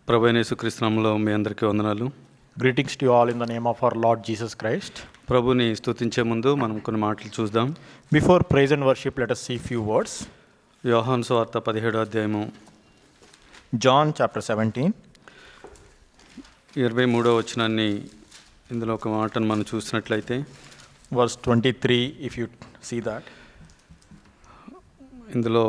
ప్రభువైన యేసుక్రీస్తు నామములో మీ అందరికీ వందనాలు. Greetings to you all in the name of our Lord Jesus Christ. ప్రభుని స్తుతించే ముందు మనం కొన్ని మాటలు చూద్దాం. Before praise and worship, let us see few words. యోహాను సువార్త 17వ అధ్యాయము John chapter 17. 23వ వచనాన్ని ఇందులో ఒక మాటను మనం చూసినట్లయితే Verse 23, if you see that. ఇందులో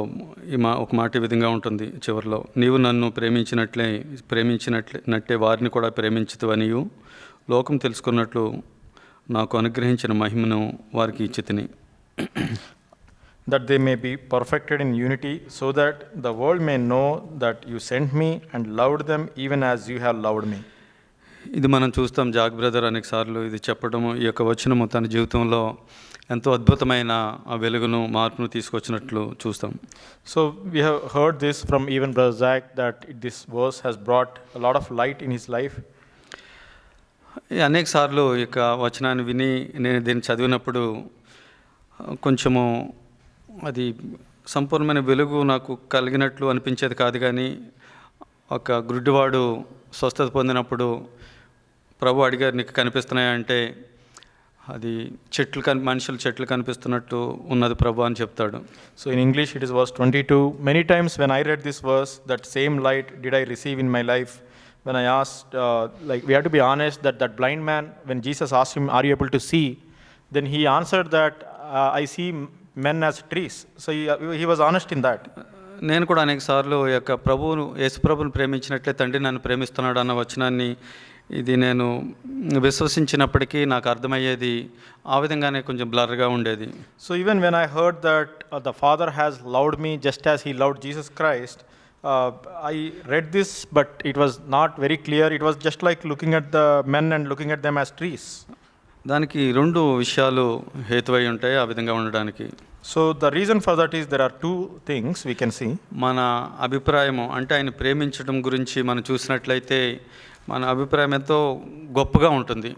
ఒక మాట ఈ విధంగా ఉంటుంది చివరిలో, నీవు నన్ను ప్రేమించినట్టే వారిని కూడా ప్రేమించుతవనియు లోకం తెలుసుకున్నట్లు నాకు అనుగ్రహించిన మహిమను వారికి ఇచ్చితిని. That they may be perfected in unity, so that the world may know that you sent me and loved them even as you have loved me. ఇది మనం చూస్తాం. జాక్ బ్రదర్ అనేక సార్లు ఇది చెప్పడము, ఈ యొక్క వచనము తన జీవితంలో ఎంతో అద్భుతమైన వెలుగును మార్పును తీసుకొచ్చినట్లు చూస్తాం. So we have heard this from even Brother Zach, that this verse has brought a lot of light in his life. అనేక సార్లు ఈ యొక్క వచనాన్ని విని నేను దీన్ని చదివినప్పుడు కొంచెము అది సంపూర్ణమైన వెలుగు నాకు కలిగినట్లు అనిపించేది కాదు. కానీ ఒక గుడ్డివాడు స్వస్థత పొందినప్పుడు ప్రభు అడిగారు, నీకు కనిపిస్తున్నాయంటే అది మనుషులు చెట్లు కనిపిస్తున్నట్టు ఉన్నది ప్రభు అని చెప్తాడు. So in English it is verse 22. Many times when I read this verse, that same light did I receive in my life. When I asked, we have to be honest, that blind man, when Jesus asked him, are you able to see? Then he answered that, I see men as trees. So he was honest in that. నేను కూడా అనేక సార్లు ఈ యొక్క యేసు ప్రభువును ప్రేమించినట్లే తండ్రి నన్ను ప్రేమిస్తున్నాడు అన్న వచనాన్ని ఇది నేను విశ్వసించినప్పటికీ నాకు అర్థమయ్యేది ఆ విధంగానే కొంచెం బ్లర్గా ఉండేది. So even when I heard that the Father has loved me just as he loved Jesus Christ, I read this, but it was not very clear. It was just like looking at the men and looking at them as trees. దానికి రెండు విషయాలు హేతువై ఉంటాయి ఆ విధంగా ఉండడానికి. So the reason for that is there are two things we can see. మన అభిప్రాయము అంటే ఆయన ప్రేమించడం గురించి మనం చూసినట్లయితే మన అభిప్రాయం ఎంతో గొప్పగా ఉంటుంది.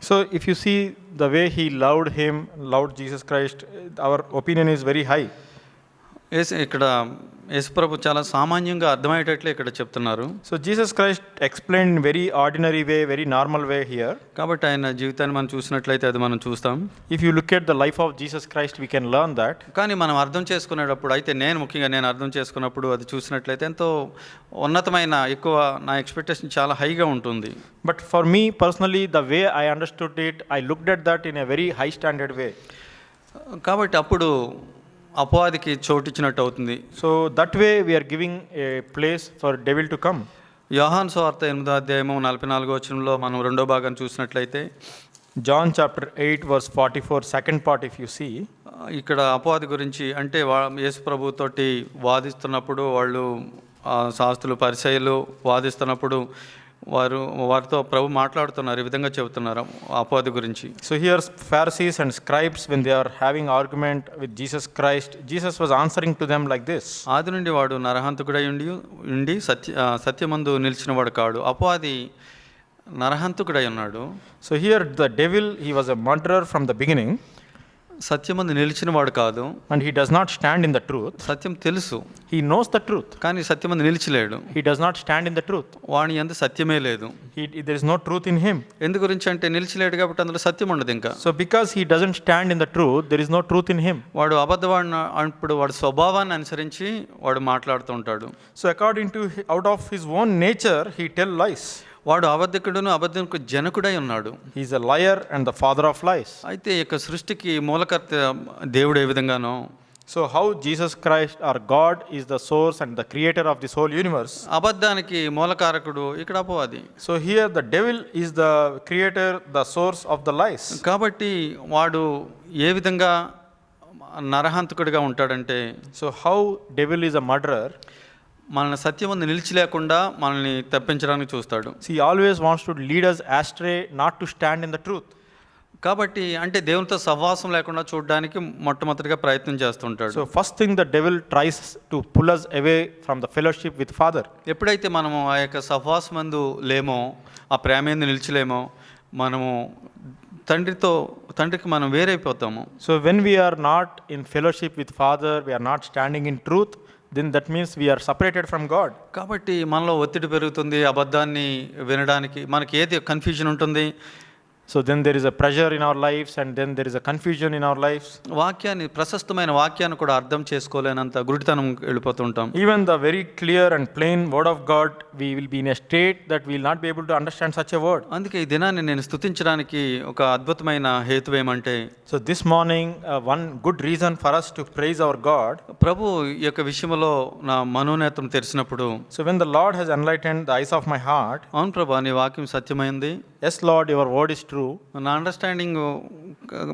So if you see the way he loved Jesus Christ, our opinion is very high. ఇక్కడ యేసుప్రభు చాలా సామాన్యంగా అర్థమయ్యేటట్లే ఇక్కడ చెప్తున్నారు. So Jesus Christ explained in very ordinary way, very normal way here. కాబట్టి ఆయన జీవితాన్ని మనం చూసినట్లయితే అది మనం చూస్తాం. If you look at the life of Jesus Christ, we can learn that. కానీ మనం అర్థం చేసుకునేటప్పుడు అయితే నేను అర్థం చేసుకున్నప్పుడు అది చూసినట్లయితే ఎంతో ఉన్నతమైన ఎక్కువ నా ఎక్స్పెక్టేషన్ చాలా హైగా ఉంటుంది. But for me personally, the way I understood it, I looked at that in a very high standard way. కాబట్టి అప్పుడు అపవాదికి చోటిచ్చినట్టు అవుతుంది. So that way we are giving a place for devil to come. యోహాను సువార్త 8వ అధ్యాయము 44వ వచనంలో మనం రెండో భాగం చూసినట్లయితే John chapter 8 verse 44, second part if you see, ఇక్కడ అపవాది గురించి అంటే యేసు ప్రభుతోటి వాదిస్తున్నప్పుడు వాళ్ళు శాస్త్రులు పరిసయ్యులు వాదిస్తున్నప్పుడు వారితో ప్రభు మాట్లాడుతున్నారు, ఈ విధంగా చెబుతున్నారు అపవాది గురించి. So here Pharisees and scribes, when they are having argument with Jesus Christ, Jesus was answering to them like this. ఆది నుండి వాడు నరహంతకుడై ఉండి సత్యమందు నిలిచిన వాడు కాడు. అపవాది నరహంతకుడై ఉన్నాడు. So here the devil, he was a murderer from the beginning. సత్యమందు నిలిచిన వాడు కాదు. And he does not stand in the truth. సత్యం తెలుసు, he knows the truth, కానీ సత్యమందు నిలిచలేడు. he does not stand in the truth. వాని యందు సత్యమే లేదు. There is no truth in him. ఎందు గురించి అంటే నిలిచలేడు కాబట్టి అందులో సత్యం ఉండదు. ఇంకా So because he doesn't stand in the truth, there is no truth in him. వాడు అబద్ధవాడిని అప్పుడు వాడు స్వభావాన్ని అనుసరించి వాడు మాట్లాడుతూ ఉంటాడు. So according to out of his own nature he tell lies. వాడు అబద్ధకు జనకుడై ఉన్నాడు. He is a liar and the father of lies. అయితే ఈ యొక్క సృష్టికి మూలకర్త దేవుడు ఏ విధంగానో, so how Jesus Christ or God is the source and the creator of this whole universe, అబద్ధానికి మూలకారకుడు ఇక్కడ అపవాది. so here the devil is the creator, the source of the lies. కాబట్టి వాడు ఏ విధంగా నరహంతకుడిగా ఉంటాడంటే, so how devil is a murderer, మనల్ని సత్యమందు నిలిచి లేకుండా మనల్ని తప్పించడానికి చూస్తాడు. he always wants to lead us astray, not to stand in the truth. కాబట్టి అంటే దేవునితో సహవాసం లేకుండా చూడడానికి మొట్టమొదటిగా ప్రయత్నం చేస్తుంటాడు. So first thing the devil tries to pull us away from the fellowship with Father. ఎప్పుడైతే మనము ఆ యొక్క సహవాసమందు లేమో, ఆ ప్రేమేందు నిలిచలేమో, మనము తండ్రికి మనం వేరైపోతాము. So when we are not in fellowship with Father, we are not standing in truth, then that means we are separated from God. కాబట్టి మనలో ఒత్తిడి పెరుగుతుంది అబద్ధాన్ని వినడానికి. మనకి ఏది కన్ఫ్యూజన్ ఉంటుంది, So then there is a pressure in our lives, and then there is a confusion in our lives. వాక్యాన్ని, ప్రశస్తమైన వాక్యాన్ని కూడా అర్థం చేసుకోలేనంత గుడితనం వెళ్ళిపోతుంటాం. Even the very clear and plain word of God, we will be in a state that we will not be able to understand such a word. అందుకే ఈ దినాన్ని నేను స్తుతించడానికి ఒక అద్భుతమైన హేతు ఏమంటే, So this morning, one good reason for us to praise our God. ప్రభు ఈ యొక్క విషయంలో నా మనోనేత్రం తెరిచినప్పుడు, So when the Lord has enlightened the eyes of my heart, అవును ప్రభా నీ వాక్యం సత్యమైంది, yes Lord, your word is true. నా అండర్స్టాండింగ్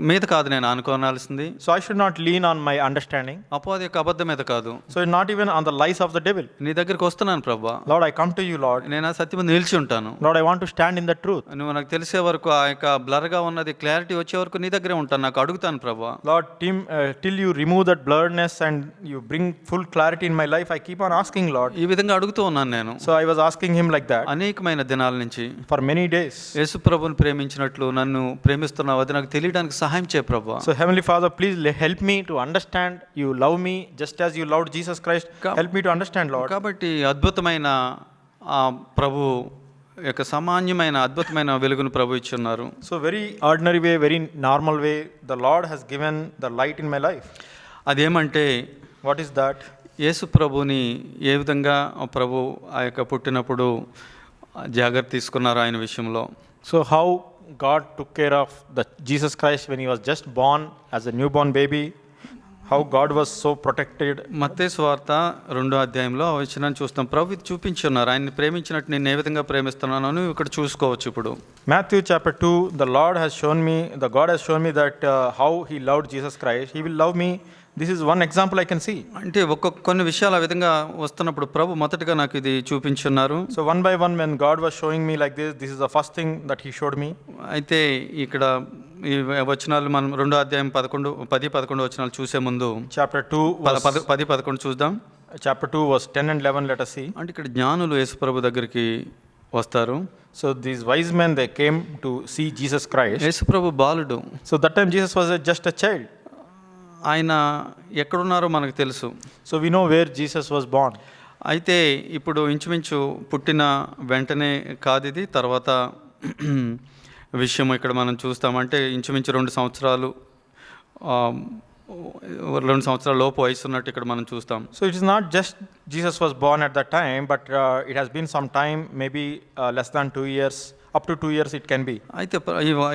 మీద కాదు నేను అనుకోనాల్సింది, So I should not lean on my understanding. అపవాది యొక్క అబద్ధం మీద కాదు, So not even on the lies of the devil. నీ దగ్గరికి వస్తున్నాను ప్రభా, Lord, I come to you, Lord. నేను ఆ సత్యం మీద నిలిచి ఉంటాను. Lord, I want to stand in the truth. నువ్వు నాకు తెలిసే వరకు, ఆ యొక్క బ్లర్గా ఉన్నది క్లారిటీ వచ్చే వరకు నీ దగ్గరే ఉంటాను. నాకు అడుగుతాను ప్రభా. Lord, till you remove that blurredness and you bring full clarity in my life, I keep on asking, Lord. ఈ విధంగా అడుగుతూ ఉన్నాను నేను So I was asking him like that అనేకమైన దినాల నుంచి. for many days. యేసు ప్రభుని ప్రేమించినట్లు నన్ను ప్రేమిస్తున్నావు, అది నాకు తెలియడానికి సహాయం చేయ ప్రభా. So Heavenly Father, please help me to understand you love me just as you loved Jesus Christ. Help me to understand, Lord. కాబట్టి అద్భుతమైన ఆ ప్రభు యొక్క సామాన్యమైన అద్భుతమైన వెలుగును ప్రభు ఇచ్చున్నారు. So very ordinary way, very normal way, the Lord has given the light in my life. అదేమంటే, What is that? యేసు ప్రభుని ఏ విధంగా ప్రభు ఆ యొక్క పుట్టినప్పుడు జాగ్రత్త తీసుకున్నారు ఆయన విషయంలో. So how God took care of the Jesus Christ when he was just born as a newborn baby, how God was so protected. మత్తయి సువార్త 2వ అధ్యాయంలో ఆ వచనాన్ని చూస్తాం. ప్రభు ఇది చూపించున్నారు, ఆయన్ని ప్రేమించినట్టు నేను ఏ విధంగా ప్రేమిస్తున్నాను అని ఇక్కడ చూసుకోవచ్చు. ఇప్పుడు Matthew chapter 2, the God has shown me that how he loved Jesus Christ, he will love me. This is one example I can see. అంటే కొన్ని విషయాలు ఆ విధంగా వస్తున్నప్పుడు ప్రభు మొదటగా నాకు ఇది చూపించున్నారు. So one by one, when God was showing me like this is the first thing that he showed me. అయితే ఇక్కడ ఈ వచనాలు మనం 2వ అధ్యాయం 10-11 వచనాలు చూసే ముందు Chapter 2 10-11 చూద్దాం. Chapter 2 verse 10 and 11, let us see. అంటే ఇక్కడ జ్ఞానులు యేసు ప్రభు దగ్గరికి వస్తారు. So these wise men, they came to see Jesus Christ. యేసు ప్రభు బాలుడు. So that time Jesus was just a child. ఆయన ఎక్కడున్నారో మనకు తెలుసు. So we know where Jesus was born. అయితే ఇప్పుడు ఇంచుమించు పుట్టిన వెంటనే కాదు ఇది, తర్వాత విషయం ఇక్కడ మనం చూస్తామంటే ఇంచుమించు 2 సంవత్సరాలు లోపు వయసు ఉన్నట్టు ఇక్కడ మనం చూస్తాం. So it is not just Jesus was born at that time, but it has been some time, maybe less than 2 years, up to 2 years it can be. అయితే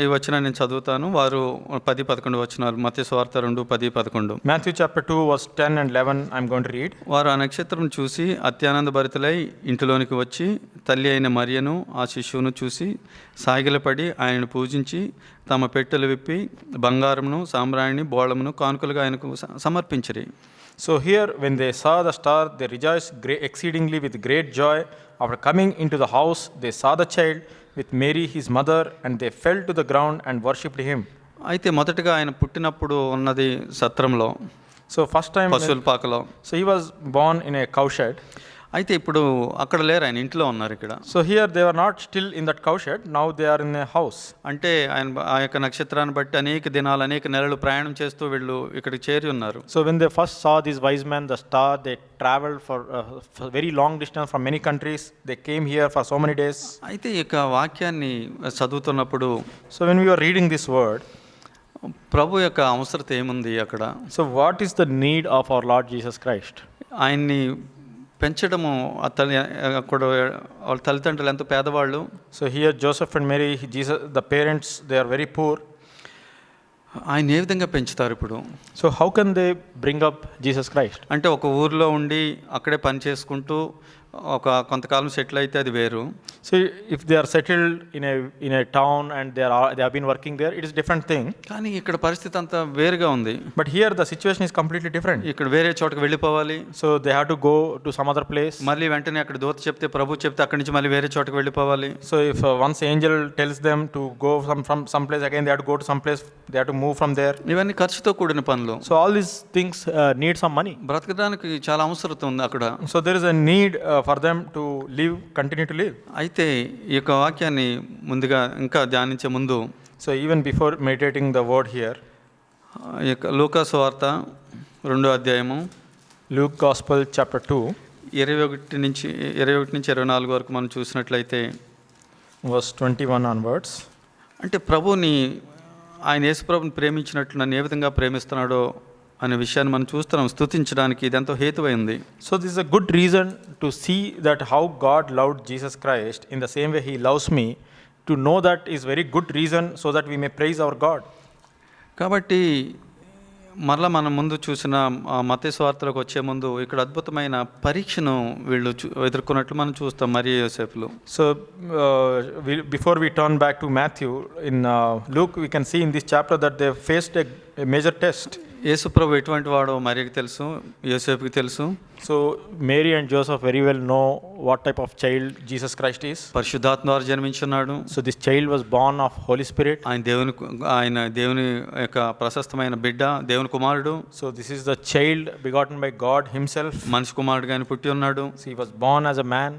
ఈ వచనాన్ని నేను చదువుతాను. వారు 10-11 వచనాలు, మత్తయి సువార్త 2:10-11. Matthew chapter 2 verse 10 and 11 I'm going to read. వారు ఆ నక్షత్రం చూసి అత్యానంద భరితులై ఇంటిలోనికి వచ్చి తల్లి అయిన మరియను ఆ శిశువును చూసి సాగిలపడి ఆయనను పూజించి తమ పెట్టెలు విప్పి బంగారమును సాంబ్రాణిని బోళమును కానుకలుగా ఆయనకు సమర్పించిరి. So here when they saw the star, they rejoiced exceedingly with great joy. After coming into the house, they saw the child with Mary his mother, and they fell to the ground and worshipped him. అయితే మొదటగా ఆయన పుట్టినప్పుడు ఉన్నది సత్రంలో, So first time, పశువుల పాకలో. so he was born in a cowshed. అయితే ఇప్పుడు అక్కడ లేరు, ఆయన ఇంట్లో ఉన్నారు ఇక్కడ. So here they were not still in that cowshed, now they are in a house. అంటే ఆయన ఆ యొక్క నక్షత్రాన్ని బట్టి అనేక దినాలు అనేక నెలలు ప్రయాణం చేస్తూ వీళ్ళు ఇక్కడికి చేరి ఉన్నారు. So when they first saw these wise men, the star, they traveled for very long distance from many countries. They came here for so many days. అయితే ఈ యొక్క వాక్యాన్ని చదువుతున్నప్పుడు, So when we were reading this word, ప్రభు యొక్క అవసరత ఏముంది అక్కడ? so what is the need of our Lord Jesus Christ? ఆయన్ని పెంచడము అక్కడ వాళ్ళ తల్లిదండ్రులు ఎంతో పేదవాళ్ళు. So here Joseph and Mary, Jesus, the parents, they are very poor. ఆయన ఏ విధంగా పెంచుతారు ఇప్పుడు? So how can they bring up Jesus Christ? అంటే ఒక ఊర్లో ఉండి అక్కడే పని చేసుకుంటూ ఒక కొంతకాలం సెటిల్ అయితే అది వేరు. So if they are settled in a town and they have been working there, it is different thing. కానీ ఇక్కడ పరిస్థితి అంతా వేరుగా ఉంది. But here the situation is completely different. ఇక్కడ వేరే చోటకి వెళ్ళిపోవాలి. So they have to go to some other place. మళ్ళీ వెంటనే అక్కడ దూత చెప్తే, ప్రభు చెప్తే అక్కడి నుంచి మళ్ళీ వేరే చోటకి వెళ్ళిపోవాలి. So if once angel tells them to go from some place, again they have to go to some place, they have to move from there. ఇవన్నీ ఖర్చుతో కూడిన పనులు. So all these things need some money. బ్రతకడానికి చాలా అవసరం ఉంది అక్కడ. So there is a need for them to live, continue to live. అయితే ఈ యొక్క వాక్యాన్ని ముందుగా ఇంకా ధ్యానించే ముందు, So even before meditating the word here, ఈ యొక్క లూకా సువార్త 2వ అధ్యాయము, Luke Gospel chapter 2, 21 నుంచి 24 వరకు మనం చూసినట్లయితే, verse 21 onwards. అంటే ప్రభువుని, ఆయన యేసుప్రభుని ప్రేమించినట్లు నన్ను ఏ విధంగా ప్రేమిస్తున్నాడో అనే విషయాన్ని మనం చూస్తున్నాం. స్తుతించడానికి ఇదెంతో హేతువైంది. So this is a good reason to see that how God loved Jesus Christ in the same way he loves me. To know that is very good reason so that we may praise our God. కాబట్టి మరలా మనం ముందు చూసిన మత్తయి సువార్తలోకి వచ్చే ముందు ఇక్కడ అద్భుతమైన పరీక్షను వీళ్ళు ఎదుర్కొన్నట్లు మనం చూస్తాం మరియ యోసేపులు. So before we turn back to Matthew, in Luke we can see in this chapter that they faced a major test. యేసుప్రభు ఎటువంటి వాడో మరియకి తెలుసు, యోసేపుకి తెలుసు. So Mary and Joseph very well know what type of child Jesus Christ is. పరిశుద్ధాత్మ ద్వారా జన్మించున్నాడు. So this child was born of Holy Spirit. ఆయన దేవుని యొక్క ప్రశస్తమైన బిడ్డ, దేవుని కుమారుడు. So this is the child begotten by God himself. మనిషి కుమారుడుగా ఆయన పుట్టి ఉన్నాడు. So he was born as a man.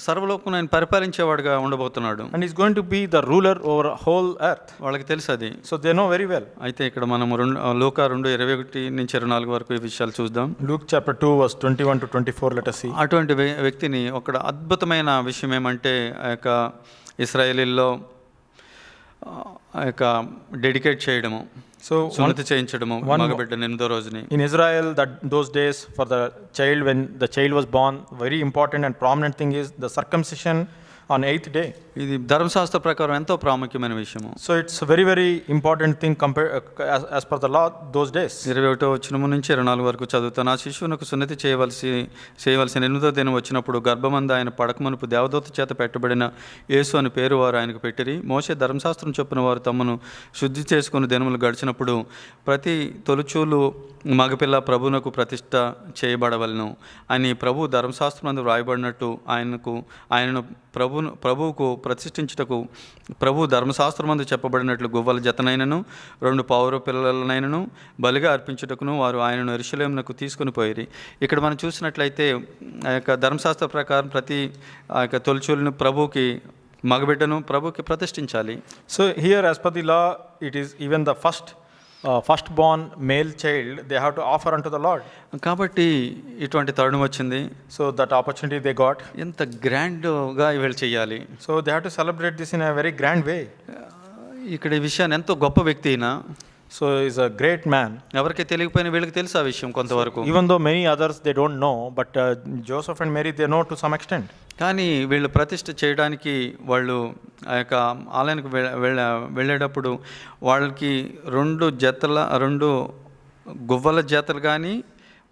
సర్వలోకం ఆయన పరిపాలించేవాడుగా ఉండబోతున్నాడు. And he's going to be the ruler over whole earth. వాళ్ళకి తెలుసు అది. So they know very well. అయితే ఇక్కడ మనం లూకా 2:21-24 వరకు ఈ విషయాలు చూద్దాం. Luke chapter 2 verse 21 to 24, let us see. అటువంటి వ్యక్తిని ఒక అద్భుతమైన విషయం ఏమంటే, ఆ యొక్క ఇశ్రాయేలీల్లో ఆ యొక్క డెడికేట్ చేయడము, So సున్నతి చేయించడము మగబిడ్డని 8వ రోజుని. in Israel, that those days for the child, when the child was born, very important and prominent thing is the circumcision on 8th day. ఇది ధర్మశాస్త్ర ప్రకారం ఎంతో ప్రాముఖ్యమైన విషయము. So it's a very very important thing as per the law those days. 21-24 వరకు చదువుతాను. ఆ శిశువునకు సున్నతి చేయవలసిన 8వ దినం వచ్చినప్పుడు గర్భమందు ఆయన పడకమునుపు దేవదూత చేత పెట్టబడిన యేసు అని పేరు వారు ఆయనకు పెట్టిరి. మోషే ధర్మశాస్త్రం చొప్పున వారు తమను శుద్ధి చేసుకుని దినములు గడిచినప్పుడు ప్రతి తొలుచూలు మగపిల్ల ప్రభువునకు ప్రతిష్ట చేయబడవలను అని ప్రభు ధర్మశాస్త్రమందు వ్రాయబడినట్టు ఆయనను ప్రభువుకు ప్రతిష్ఠించుటకు ప్రభు ధర్మశాస్త్రమందు చెప్పబడినట్లు గువ్వల జతనైనను 2 పౌర పిల్లలనైనను బలిగా అర్పించుటకును వారు ఆయనను యెరూషలేమునకు తీసుకుని పోయిరి. ఇక్కడ మనం చూసినట్లయితే ఆ యొక్క ధర్మశాస్త్ర ప్రకారం ప్రతి ఆ యొక్క తొలిచూలును ప్రభువుకి, మగబిడ్డను ప్రభువుకి ప్రతిష్ఠించాలి. So here as per the law, it is even the firstborn male child they have to offer unto the Lord. కాబట్టి ఇటువంటి తరుణం వచ్చింది. So that opportunity they got. ఎంత గ్రాండ్గా వీళ్ళు చేయాలి. So they have to celebrate this in a very grand way. ఇక్కడ ఈ విషయాన్ని ఎంతో గొప్ప వ్యక్తి అయినా, So he's a great man. ఎవరికి తెలియకపోయినా వీళ్ళకి తెలుసు ఆ విషయం కొంతవరకు. Even though many others they don't know, but Joseph and Mary they know to some extent. కానీ వీళ్ళు ప్రతిష్ఠ చేయడానికి వాళ్ళు ఆ యొక్క ఆలయానికి వెళ్ళేటప్పుడు వాళ్ళకి 2 గువ్వల జతలు కానీ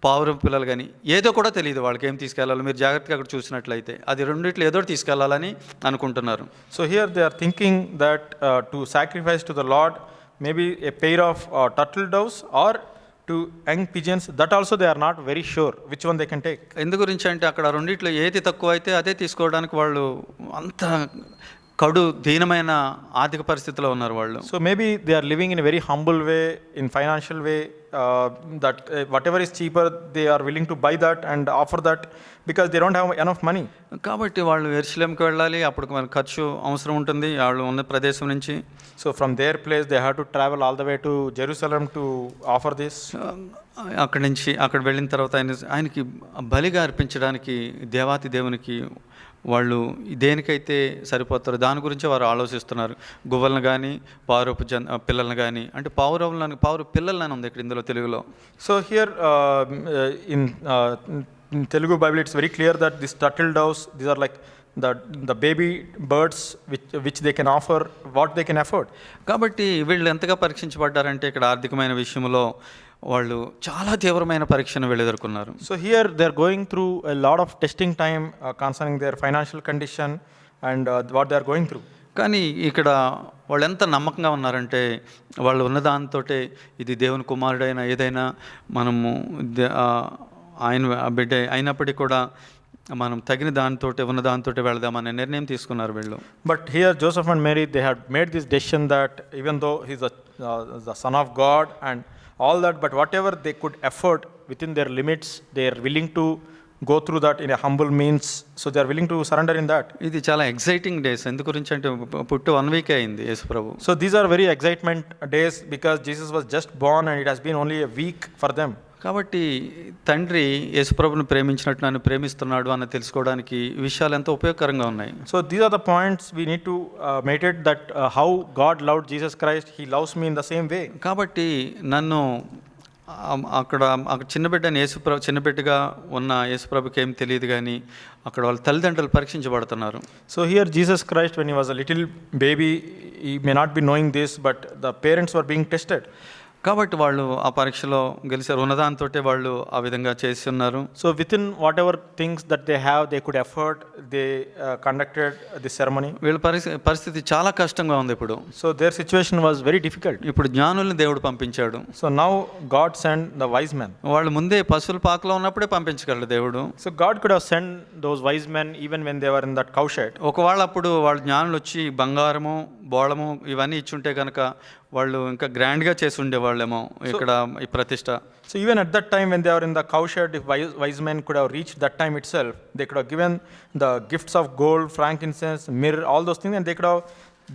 పావురం పిల్లలు కానీ ఏదో కూడా తెలియదు వాళ్ళకి ఏం తీసుకెళ్ళాలో. మీరు జాగ్రత్తగా అక్కడ చూసినట్లయితే అది రెండిట్లో ఏదో తీసుకెళ్ళాలని అనుకుంటున్నారు. So here they are thinking that to sacrifice to the Lord maybe a pair of turtle doves or 2 young pigeons. That also they are not very sure which one they can take. ఎందు గురించి అంటే అక్కడ రెండిట్లో ఏది తక్కువ అయితే అదే తీసుకోవడానికి వాళ్ళు అంత కడు దీనమైన ఆర్థిక పరిస్థితిలో ఉన్నారు వాళ్ళు. So maybe they are living in a very humble way, in financial way, that whatever is cheaper they are willing to buy that and offer that because they don't have enough money. కాబట్టి వాళ్ళు యెరూషలేముకి వెళ్ళాలి, అప్పుడు మనకు ఖర్చు అవసరం ఉంటుంది వాళ్ళు ఉన్న ప్రదేశం నుంచి. So from their place they have to travel all the way to Jerusalem to offer this. అక్కడ వెళ్ళిన తర్వాత ఆయనకి బలిగా అర్పించడానికి దేవాతి దేవునికి వాళ్ళు దేనికైతే సరిపోతారో దాని గురించి వారు ఆలోచిస్తున్నారు. గువ్వలను కానీ పావురపు పిల్లలను కానీ, అంటే పావుర పిల్లలని ఉంది ఇక్కడ ఇందులో తెలుగులో. So here in Telugu Bible it's very clear that these turtle doves, these are like the baby birds which they can offer what they can afford. కాబట్టి వీళ్ళు ఎంతగా పరీక్షించబడ్డారంటే ఇక్కడ ఆర్థికమైన విషయంలో వాళ్ళు చాలా తీవ్రమైన పరీక్షను వీళ్ళు ఎదుర్కొన్నారు. So here they are going through a lot of testing time concerning their financial condition and what they are going through. కానీ ఇక్కడ వాళ్ళు ఎంత నమ్మకంగా ఉన్నారంటే వాళ్ళు ఉన్నదాంతో ఇది దేవుని కుమారుడైన ఏదైనా మనము ఆయన బిడ్డ అయినప్పటికీ కూడా మనం తగిన ఉన్న దాంతో వెళదామనే నిర్ణయం తీసుకున్నారు వీళ్ళు. But here Joseph and Mary they had made this decision that even though he's the son of God and all that, but whatever they could afford within their limits they are willing to go through that in a humble means. So they are willing to surrender in that. ఇది చాలా exciting days. ఎందుకు గురించి అంటే పుట్టి 1 week అయింది యేసు ప్రభు. So these are very excitement days because Jesus was just born and it has been only a week for them. కాబట్టి తండ్రి యేసుప్రభుని ప్రేమించినట్టు నన్ను ప్రేమిస్తున్నాడు అని తెలుసుకోవడానికి ఈ విషయాలు ఎంతో ఉపయోగకరంగా ఉన్నాయి. So these are the points we need to meditate, that how God loved Jesus Christ. He loves me in the same way. కాబట్టి నన్ను అక్కడ చిన్నబిడ్డని చిన్నబిడ్డగా ఉన్న యేసుప్రభుకి ఏం తెలియదు, కానీ అక్కడ వాళ్ళ తల్లిదండ్రులు పరీక్షించబడుతున్నారు. So here Jesus Christ, when he was a little baby, he may not be knowing this, but the parents were being tested. కాబట్టి వాళ్ళు ఆ పరీక్షలో గెలిచారు. ఉన్నదాంతో వాళ్ళు ఆ విధంగా చేసి ఉన్నారు. So within whatever things that they have, they could afford, they conducted this ceremony. వీళ్ళ పరిస్థితి చాలా కష్టంగా ఉంది ఇప్పుడు. So their situation was very difficult. ఇప్పుడు జ్ఞానుల్ని దేవుడు పంపించాడు. So now God sent the wise men. వాళ్ళు ముందే పశువుల పాకలో ఉన్నప్పుడే పంపించగలడు దేవుడు. So God could have sent those wise men even when they were in that cow shed. ఒకవేళ అప్పుడు వాళ్ళ జ్ఞానులు వచ్చి బంగారము, బోళము ఇవన్నీ ఇచ్చుంటే కనుక వాళ్ళు ఇంకా గ్రాండ్గా చేసి ఉండేవాళ్ళేమో ఇక్కడ ఈ ప్రతిష్ట. So even at that time when they were in the cow shed, if wise men could have reached that time itself, they could have given the gifts of gold, frankincense, myrrh, all those things, and they could have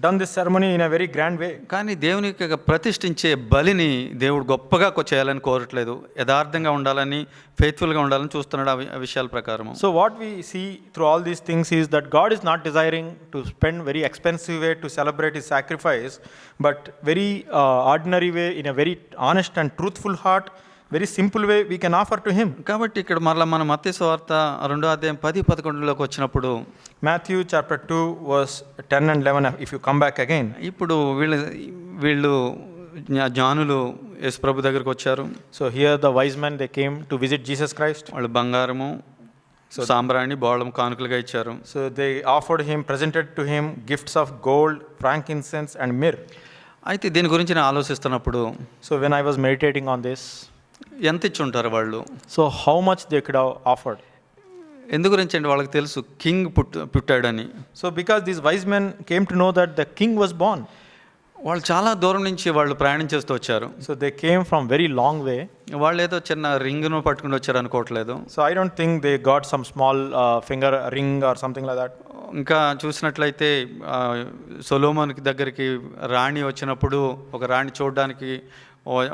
done this ceremony in a very grand way. కానీ దేవునికి ప్రతిష్ఠించే బలిని దేవుడు గొప్పగా చేయాలని కోరట్లేదు. యథార్థంగా ఉండాలని, ఫెయిత్ఫుల్గా ఉండాలని చూస్తున్నాడు ఆ విషయాల ప్రకారం. So what we see through all these things is that God is not desiring to spend very expensive way to celebrate his sacrifice, but very ordinary way, in a very honest and truthful heart, very simple way we can offer to him. కాబట్టి ఇక్కడ మరలా మనం మత్తయి సువార్త 2వ అధ్యాయం 10-11లోకి వచ్చినప్పుడు, Matthew chapter 2 verse 10 and 11, if you come back again. ఇప్పుడు వీళ్ళు జ్ఞానులు యేసుప్రభు దగ్గరికి వచ్చారు. So here the wise men, they came to visit Jesus Christ. వాళ్ళు బంగారము, సాంబ్రాణి, బోళం కానుకలుగా ఇచ్చారు. So they offered him, presented to him gifts of gold, frankincense and myrrh. అయితే దీని గురించి నేను ఆలోచిస్తున్నప్పుడు, So when I was meditating on this, ఎంత ఇచ్చి ఉంటారు వాళ్ళు? so how much they could have offered? ఎందు గురించి అంటే వాళ్ళకి తెలుసు కింగ్ పుట్టాడని. So because these wise men came to know that the king was born. వాళ్ళు చాలా దూరం నుంచి వాళ్ళు ప్రయాణం చేస్తూ వచ్చారు. So they came from very long way. వాళ్ళు ఏదో చిన్న రింగ్ను పట్టుకుని వచ్చారు అనుకోవట్లేదు. So I don't think they got some small finger ring or something like that. ఇంకా చూసినట్లయితే సొలొమోను దగ్గరికి రాణి వచ్చినప్పుడు, ఒక రాణి చూడడానికి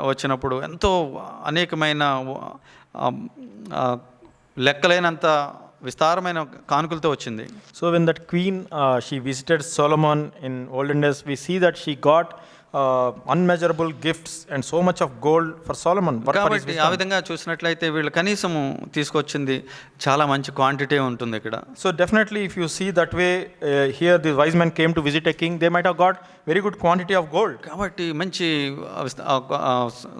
వచ్చినప్పుడు ఎంతో అనేకమైన లెక్కలేనంత విస్తారమైన కానుకలతో వచ్చింది. So when that queen she visited Solomon in olden days, we see that she got unmeasurable gifts and so much of gold for Solomon. కాబట్టి ఆ విధంగా చూసినట్లయితే వీళ్ళు కనీసము తీసుకొచ్చింది చాలా మంచి క్వాంటిటీ ఉంటుంది ఇక్కడ. So definitely if you see that way, here the wise men came to visit a king, they might have got very good quantity of gold. కాబట్టి మంచి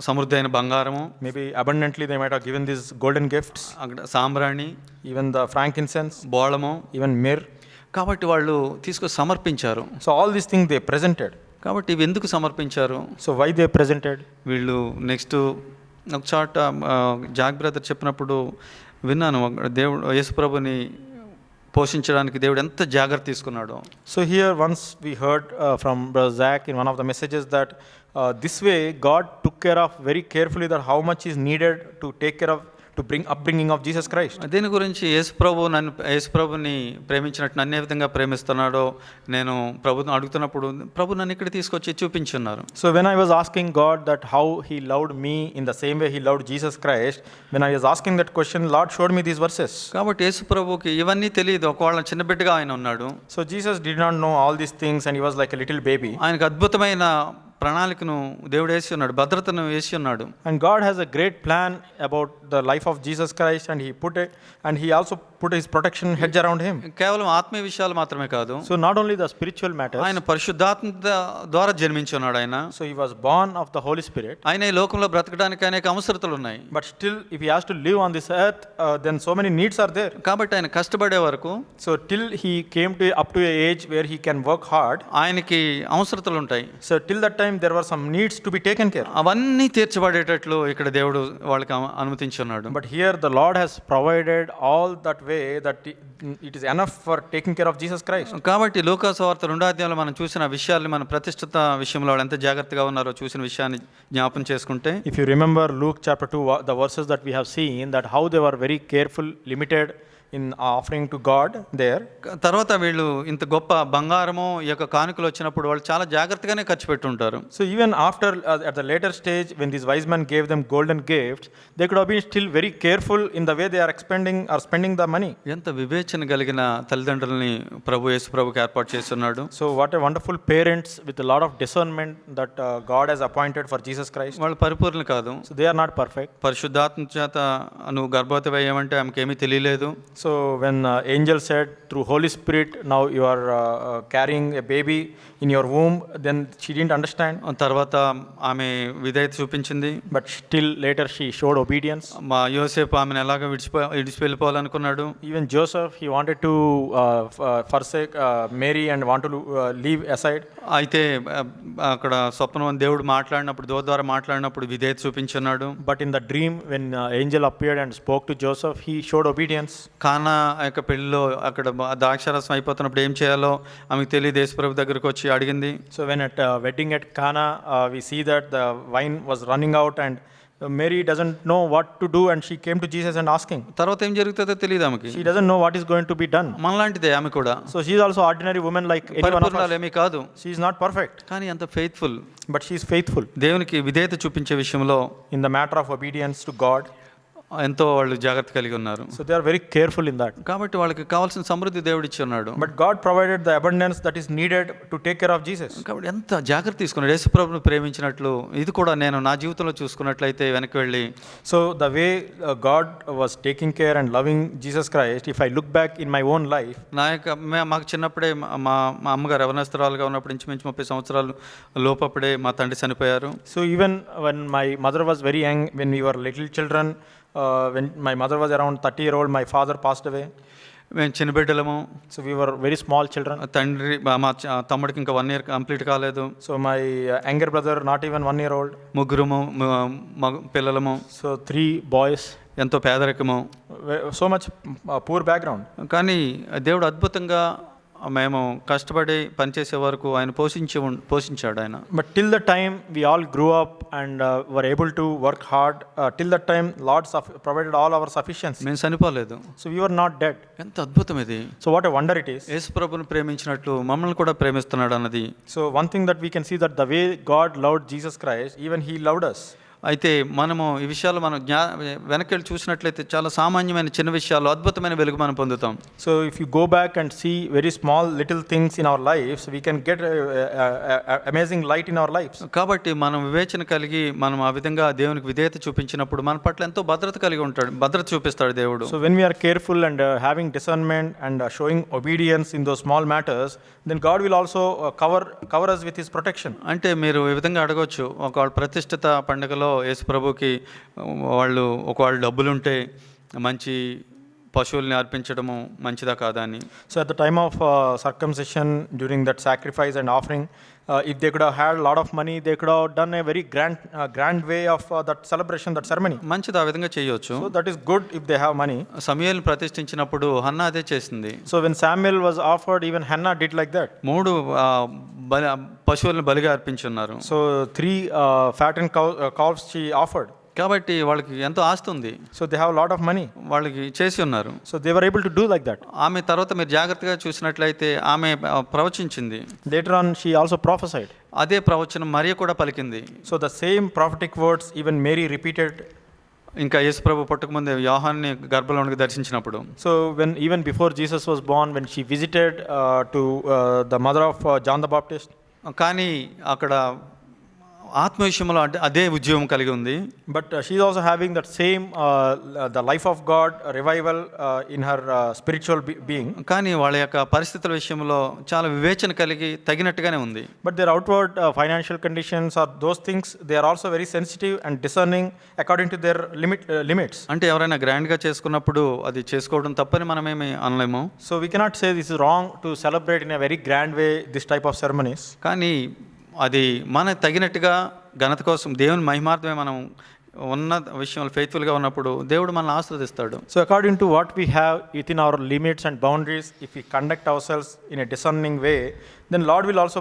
సమృద్ధి అయిన బంగారము, Maybe abundantly they might have given these golden gifts, అక్కడ సాంబ్రాణి, even the frankincense, బోళము, even myrrh. కాబట్టి వాళ్ళు తీసుకొని సమర్పించారు. So all these things they presented. కాబట్టి ఇవి ఎందుకు సమర్పించారు? So why they presented? వీళ్ళు నెక్స్ట్ ఒక చోట జాక్ బ్రదర్ చెప్పినప్పుడు విన్నాను, దేవుడు యేసుప్రభుని పోషించడానికి దేవుడు ఎంత జాగ్రత్త తీసుకున్నాడో. So here once we heard from Brother Zach in one of the messages that this way God took care of very carefully that how much is needed to take care of, to bring upbringing of Jesus Christ. దీని గురించి యేసుప్రభుని ప్రేమించినట్టు నన్ను ఏ విధంగా ప్రేమిస్తున్నాడో నేను ప్రభుని అడుగుతున్నప్పుడు ప్రభు నన్ను ఇక్కడ తీసుకొచ్చి చూపించున్నారు. So when I was asking God that how he loved me in the same way he loved Jesus Christ, when I was asking that question, Lord showed me these verses. కాబట్టి యేసుప్రభుకి ఇవన్నీ తెలియదు, ఒకవేళ చిన్న బిడ్డగా ఆయన ఉన్నాడు. So Jesus did not know all these things and he was like a little baby. ఆయనకు అద్భుతమైన ప్రణాళికను దేవుడు వేసి ఉన్నాడు, భద్రతను వేసి ఉన్నాడు. And God has a great plan about the life of Jesus Christ, and he also put his protection hedge around him. కేవలం ఆత్మీయ విషయాలు మాత్రమే కాదు, So not only the spiritual matters, ఆయన పరిశుద్ధాత్మ ద్వారా జన్మించి ఉన్నాడు. ఆయన so he was born of the Holy Spirit. ఆయన ఈ లోకంలో బ్రతకడానికి అనేక అవసరతలు ఉన్నాయి. But still, if he has to live on this earth, then so many needs are there. కాబట్టి ఆయన కష్టపడే వరకు, So till he came up to an age where he can work hard, ఆయనకి అవసరతలు ఉంటాయి. so till that time there were some needs to be taken care. అవన్నీ తీర్చబడేటట్లు ఇక్కడ దేవుడు వాళ్ళకి అనుమతించున్నాడు. But here the Lord has provided all that way that it is enough for taking care of Jesus Christ. కాబట్టి లూకా సువార్త 2వ అధ్యాయంలో మనం చూసిన విషయాల్ని, మన ప్రతిష్ఠిత విషయంలో వాళ్ళు ఎంత జాగ్రత్తగా ఉన్నారో చూసిన విషయాన్ని జ్ఞాపం చేసుకుంటే, If you remember Luke chapter 2, the verses that we have seen, that how they were very careful, limited in offering to God there. తర్వాత వీళ్ళు ఇంత గొప్ప బంగారము ఈ యొక్క కానుకలు వచ్చినప్పుడు వాళ్ళు చాలా జాగ్రత్తగానే ఖర్చు పెట్టుంటారు. So even after, at the later stage, when these wise men gave them golden gifts, they could have been still very careful in the way they are spending the money. ఎంత వివేచన కలిగిన తల్లిదండ్రులని ప్రభు యేసు ప్రభుకి ఏర్పాటు చేస్తున్నాడు. So what a wonderful parents with a lot of discernment that God has appointed for Jesus Christ. వాళ్ళు పరిపూర్ణులు కాదు. So they are not perfect. పరిశుద్ధాత్మ చేత నువ్వు గర్భవతి అయ్యావంటే ఆమెకి ఏమీ తెలియలేదు. So when angel said through Holy Spirit, now you are carrying a baby in your womb, then she didn't understand. తర్వాత ఆమె విధేయత చూపించింది. But still later she showed obedience. మా యోసేపు ఆమెను ఎలాగ విడిచి వెళ్ళిపోవాలనుకున్నాడు. Even Joseph, he wanted to forsake Mary and want to leave aside. అయితే అక్కడ స్వప్నం దేవుడు మాట్లాడినప్పుడు దూత ద్వారా మాట్లాడినప్పుడు విధేయత చూపించున్నాడు. But in the dream, when angel appeared and spoke to Joseph, he showed obedience. కానా యొక్క పెళ్లిలో అక్కడ ద్రాక్షారసం అయిపోతున్నప్పుడు ఏం చేయాలో ఆమెకు తెలియదు. యేసుప్రభు దగ్గరకు వచ్చి అడిగింది. So when at wedding at Cana, we see that the wine was running out and Mary doesn't know what to do, and she came to Jesus and asking. తర్వాత ఏం జరుగుతుందో తెలియదు ఆమెకి. She doesn't know what is going to be done. మనలాంటిదే ఆమె కూడా. So she is also ordinary woman like anyone of us. పరిపూర్ణాలేమీ కాదు. She is not perfect, కానీ అంత faithful. but she is faithful దేవునికి విధేయత చూపించే విషయంలో in the matter of obedience to God. ఎంతో వాళ్ళు జాగ్రత్త కలిగి ఉన్నారు. So they are very careful in that. కాబట్టి వాళ్ళకి కావాల్సిన సమృద్ధి దేవుడు ఇచ్చి ఉన్నాడు. But God provided the abundance that is needed to take care of Jesus. కాబట్టి ఎంత జాగ్రత్త తీసుకున్నాడు. యేసుప్రభుని ప్రేమించినట్లు ఇది కూడా నేను నా జీవితంలో చూసుకున్నట్లయితే వెనక్కి వెళ్ళి. So the way God was taking care and loving Jesus Christ, if I look back in my own life, నా యొక్క మాకు చిన్నప్పుడే మా అమ్మగారు యవనస్తురాలుగా ఉన్నప్పుడు ఇంచుమించు 30 సంవత్సరాలు లోపప్పుడే మా తండ్రి చనిపోయారు. so even when my mother was very young, when we were little children, when my mother was around 30-year-old, my father passed away. మేము చిన్న బిడ్డలము. So we were very small children. తండ్రి మా తమ్ముడికి ఇంకా 1 year కంప్లీట్ కాలేదు. So my younger brother, not even 1 year old. ముగ్గురము పిల్లలము. So 3 boys. ఎంతో పేదరికము. So much poor background. కానీ దేవుడు అద్భుతంగా మేము కష్టపడి పనిచేసే వరకు ఆయన పోషించాడు ఆయన. But till the time we all grew up and were able to work hard, till that time Lord provided all our sufficiency. మేము చనిపోలేదు. So we were not dead. ఎంత అద్భుతం ఇది. So what a wonder it is. యేసుప్రభుని ప్రేమించినట్లు మమ్మల్ని కూడా ప్రేమిస్తున్నాడు అన్నది. So one thing that we can see, that the way God loved Jesus Christ, even he loved us. అయితే మనము ఈ విషయాలు మనం వెనకెళ్ళి చూసినట్లయితే చాలా సామాన్యమైన చిన్న విషయాలు అద్భుతమైన వెలుగు మనం పొందుతాం. So if you go back and see very small little things in our lives, we can get amazing light in our lives. కాబట్టి మనం వివేచన కలిగి మనం ఆ విధంగా దేవునికి విధేయత చూపించినప్పుడు మన పట్ల ఎంతో భద్రత చూపిస్తాడు దేవుడు. So when we are careful and having discernment and showing obedience in those small matters, then God will also cover us with his protection. అంటే మీరు ఈ విధంగా అడగవచ్చు, ఒకవేళ ప్రతిష్ఠిత పండుగలో యేసు ప్రభుకి ఒకవేళ డబ్బులుంటే మంచి పశువుల్ని అర్పించడము మంచిదా కాదా అని. So at the time of circumcision, during that sacrifice and offering, if they could have had a lot of money, they could have done a very grand way of that celebration, that ceremony. మంచిది, ఆ విధంగా చేయొచ్చు. So that is good if they have money. సమూయేలును ప్రతిష్ఠించినప్పుడు Hannah అదే చేసింది. So when Samuel was offered, even Hannah did like that. 3 పశువులను బలిగా అర్పించున్నారు. So 3 fattened calves she offered. కాబట్టి వాళ్ళకి ఎంతో ఆస్తి ఉంది. So they have a lot of money. వాళ్ళకి చేసి ఉన్నారు. So they were able to do like that. ఆమె తర్వాత మీరు జాగ్రత్తగా చూసినట్లయితే ఆమె ప్రవచించింది. Later on she also prophesied. అదే ప్రవచనం మరియ కూడా పలికింది. So the same prophetic words even Mary repeated. ఇంకా యేసుప్రభు పుట్టకముందే యోహాన్ని గర్భంలోనికి దర్శించినప్పుడు. So when even before Jesus was born, when she visited to the mother of John the Baptist. కానీ అక్కడ ఆత్మ విషయంలో అదే ఉద్యోగం కలిగి ఉంది. But she is also having that same the life of God revival in her spiritual being. కానీ వాళ్ళ యొక్క పరిస్థితుల విషయంలో చాలా వివేచన కలిగి తగినట్టుగానే ఉంది. But their outward financial conditions or those things, they are also very sensitive and discerning according to their limits. అంటే ఎవరైనా గ్రాండ్గా చేసుకున్నప్పుడు అది చేసుకోవడం తప్పని మనమేమి అనలేము. So we cannot say this is wrong to celebrate in a very grand way this type of ceremonies. కానీ అది మన తగినట్టుగా ఘనత కోసం దేవుని మహిమార్థమే మనం ఉన్న విషయంలో ఫెయిత్ఫుల్గా ఉన్నప్పుడు దేవుడు మనల్ని ఆశీర్వదిస్తాడు. So according to what we have within our limits and boundaries, if we conduct ourselves in a discerning way, then Lord will also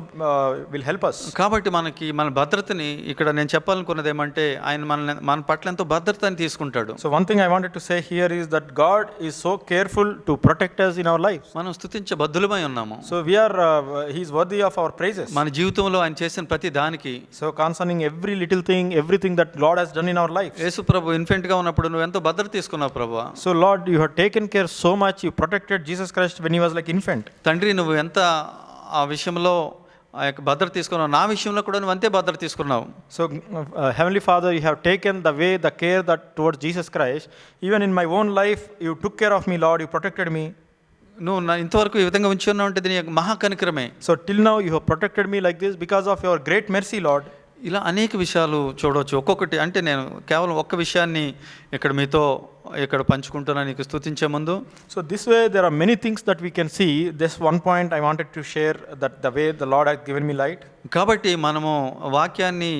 will help us. కాబట్టి మనకి మన భద్రతని ఇక్కడ నేను చెప్పాలనుకున్నది ఏమంటే ఆయన మన పట్ల ఎంతో భద్రతని తీసుకుంటాడు. So one thing I wanted to say here is that God is so careful to protect us in our lives. మనం స్తుతించే బద్దులమై ఉన్నాము. So we are he is worthy of our praises. మన జీవితంలో ఆయన చేసిన ప్రతి దానికి, So concerning every little thing, everything that Lord has done in our lives. Yesu Prabhu infant గా ఉన్నప్పుడు నువ్వు ఎంతో భద్రత తీసుకున్నావు ప్రభువా. So Lord, you have taken care so much, you protected Jesus Christ when he was like infant. తండ్రి నువ్వు ఎంత ఆ విషయంలో ఆ యొక్క భద్రత తీసుకున్నావు, నా విషయంలో కూడా నువ్వు అంతే భద్రత తీసుకున్నావు. So Heavenly Father, you have taken the care that towards Jesus Christ. Even in my own life, you took care of me, Lord, you protected me. నువ్వు నా ఇంతవరకు ఈ విధంగా ఉంచి ఉన్నావు అంటే దీని యొక్క మహా కనికరమే. So till now you have protected me like this because of your great mercy, Lord. ఇలా అనేక విషయాలు చూడవచ్చు. ఒక్కొక్కటి అంటే నేను కేవలం ఒక్క విషయాన్ని ఇక్కడ మీతో ఇక్కడ పంచుకుంటున్నా నీకు స్తుతించే ముందు. So this way there are many things that we can see. This one point I wanted to share, that the way the Lord has given me light. కాబట్టి మనము వాక్యాన్ని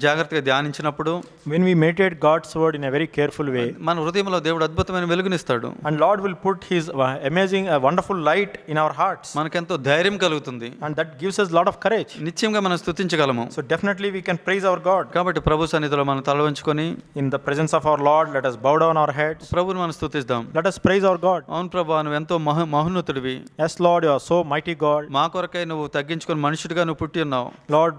జాగ్రత్తగా ధ్యానించినప్పుడు, When we meditate God's word in a very careful way, మన హృదయంలో దేవుడు అద్భుతమైన వెలుగునిస్తాడు. and Lord will put his amazing wonderful light in our hearts, మనకెంతో ధైర్యం కలుగుతుంది. and that gives us a lot of courage. నిత్యంగా మనం స్తుతించగలము. So definitely we can praise our God. కాబట్టి ప్రభు సన్నిధిలో మనం తల వంచుకొని In the presence of our Lord, let us bow down our heads. ప్రభువుని మనం స్తుతిద్దాం. Let us praise our God. అవును ప్రభు, నువ్వు ఎంతో మహోన్నతుడివి. Yes, Lord, you are so mighty God. మా కొరకై నువ్వు తగ్గించుకొని మనుషుడిగా నువ్వు పుట్టి ఉన్నావు. Lord,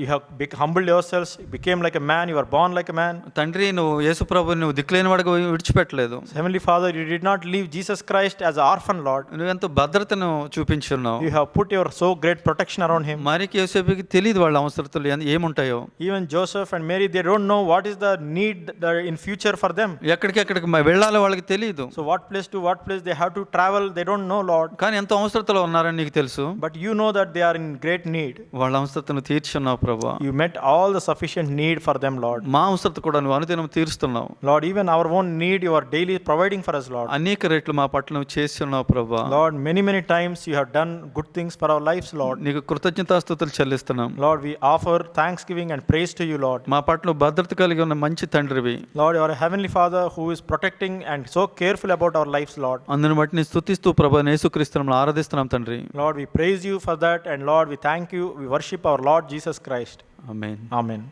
you have humbled yourselves, became like a man, you are born like a man. తండ్రి నువ్వు యేసు ప్రభువుని నువ్వు దిక్కులేని వాడిగా విడిచిపెట్టలేదు. Heavenly Father, you did not leave Jesus Christ as an orphan, Lord. నువ్వు ఎంతో భద్రతను చూపించున్నావు. You have put your so great protection around him. మరికి యోసేపుకి తెలియదు వాళ్ళ అవసరతలు ఏముంటాయో. Even Joseph and Mary, they don't know what is the need in future for them. ఎక్కడికి వెళ్ళాలో వాళ్ళకి తెలియదు. So what place to what place they have to travel, they don't know, Lord. కానీ ఎంతో అవసరతలో ఉన్నారని నీకు తెలుసు. But you know that they are in great need. వాళ్ళ అవసరతను తీర్చున్నావు ప్రభువా. You met all the sufficient need for them, Lord. మా అవసరత కూడా నువ్వు అనుదినం తీరుస్తున్నావు. Lord, even our own need you are daily providing for us, Lord. అనేక రెట్లు మా పట్ల నువ్వు చేసి ఉన్నావు ప్రభువా. Lord, many times you have done good things for our lives, Lord. నీకు కృతజ్ఞతాస్తుతులు చెల్లిస్తున్నాం. Lord, we offer thanksgiving and praise to you, Lord. మా పట్ల నువ్వు భద్రత కలిగి ఉన్న మంచి తండ్రివి. Lord, you are a heavenly Father who is protecting and so careful about our lives, Lord. అందుని బట్టి నీ స్తుతిస్తూ ప్రభువా యేసుక్రీస్తును ఆరాధిస్తున్నాం తండ్రి. Lord, we praise you for that, and Lord, we thank you. We worship our Lord Jesus Christ. Amen. Amen.